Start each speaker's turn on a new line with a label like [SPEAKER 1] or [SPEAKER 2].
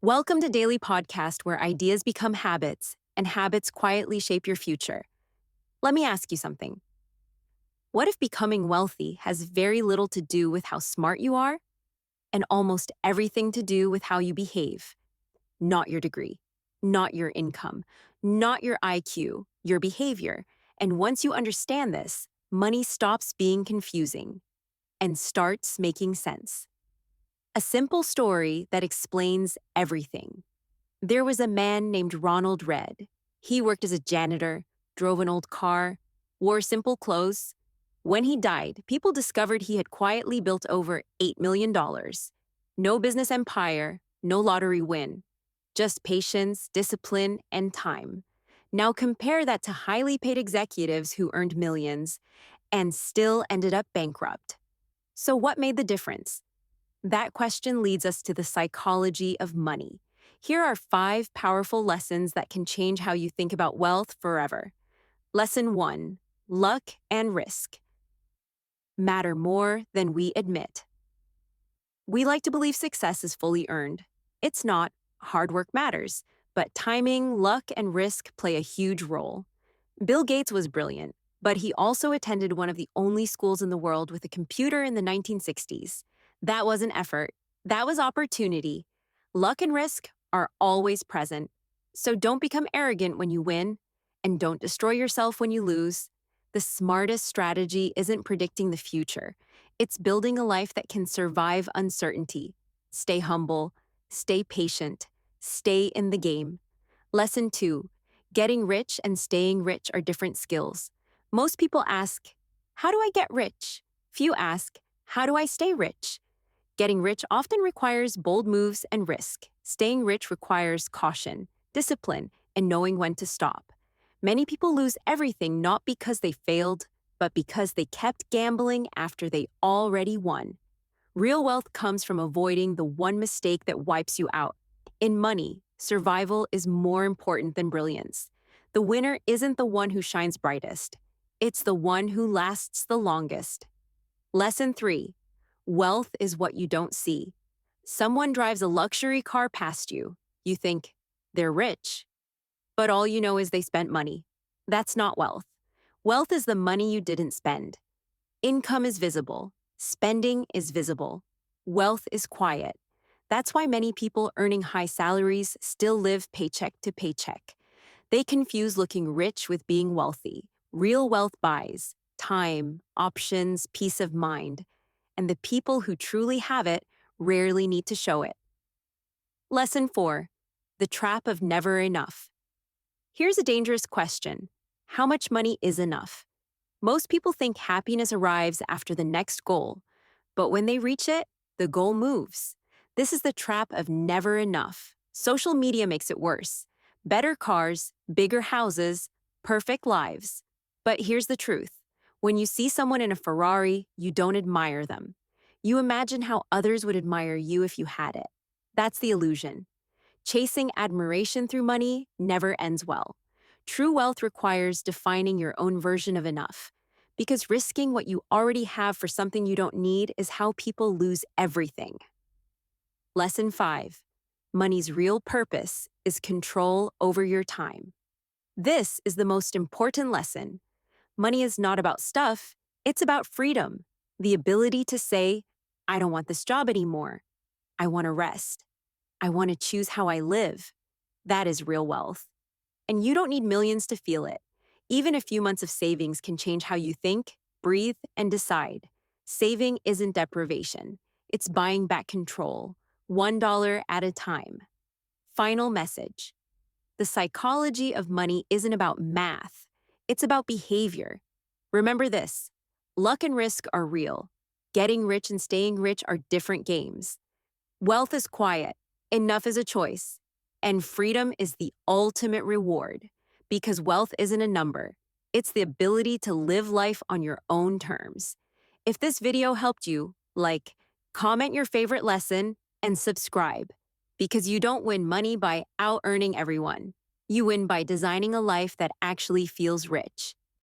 [SPEAKER 1] Welcome to Daily Podcast, where ideas become habits and habits quietly shape your future. Let me ask you something. What if becoming wealthy has very little to do with how smart you are and almost everything to do with how you behave? Not your degree, not your income, not your IQ, your behavior. And once you understand this, money stops being confusing and starts making sense. A simple story that explains everything. There was a man named Ronald Red. He worked as a janitor, drove an old car, wore simple clothes. When he died, people discovered he had quietly built over $8 million. No business empire, no lottery win, just patience, discipline, and time. Now compare that to highly paid executives who earned millions and still ended up bankrupt. So what made the difference? That question leads us to the psychology of money. Here are 5 powerful lessons that can change how you think about wealth forever. Lesson 1: Luck and risk matter more than we admit. We like to believe success is fully earned. It's not. Hard work matters, but timing, luck, and risk play a huge role. Bill Gates was brilliant, but he also attended one of the only schools in the world with a computer in the 1960s. That wasn't effort. That was opportunity. Luck and risk are always present. So don't become arrogant when you win, and don't destroy yourself when you lose. The smartest strategy isn't predicting the future. It's building a life that can survive uncertainty. Stay humble, stay patient, stay in the game. Lesson 2: Getting rich and staying rich are different skills. Most people ask, how do I get rich? Few ask, how do I stay rich? Getting rich often requires bold moves and risk. Staying rich requires caution, discipline, and knowing when to stop. Many people lose everything not because they failed, but because they kept gambling after they already won. Real wealth comes from avoiding the one mistake that wipes you out. In money, survival is more important than brilliance. The winner isn't the one who shines brightest. It's the one who lasts the longest. Lesson 3: Wealth is what you don't see. Someone drives a luxury car past you. You think, they're rich. But all you know is they spent money. That's not wealth. Wealth is the money you didn't spend. Income is visible. Spending is visible. Wealth is quiet. That's why many people earning high salaries still live paycheck to paycheck. They confuse looking rich with being wealthy. Real wealth buys time, options, peace of mind. And the people who truly have it rarely need to show it. Lesson 4: The trap of never enough. Here's a dangerous question. How much money is enough? Most people think happiness arrives after the next goal, but when they reach it, the goal moves. This is the trap of never enough. Social media makes it worse. Better cars, bigger houses, perfect lives. But here's the truth. When you see someone in a Ferrari, you don't admire them. You imagine how others would admire you if you had it. That's the illusion. Chasing admiration through money never ends well. True wealth requires defining your own version of enough, because risking what you already have for something you don't need is how people lose everything. Lesson 5: Money's real purpose is control over your time. This is the most important lesson. Money is not about stuff, it's about freedom. The ability to say, I don't want this job anymore. I want to rest. I want to choose how I live. That is real wealth. And you don't need millions to feel it. Even a few months of savings can change how you think, breathe, and decide. Saving isn't deprivation. It's buying back control, $1 at a time. Final message. The psychology of money isn't about math. It's about behavior. Remember this: luck and risk are real. Getting rich and staying rich are different games. Wealth is quiet. Enough is a choice. And freedom is the ultimate reward. Because wealth isn't a number. It's the ability to live life on your own terms. If this video helped you, like, comment your favorite lesson, and subscribe. Because you don't win money by out-earning everyone. You win by designing a life that actually feels rich.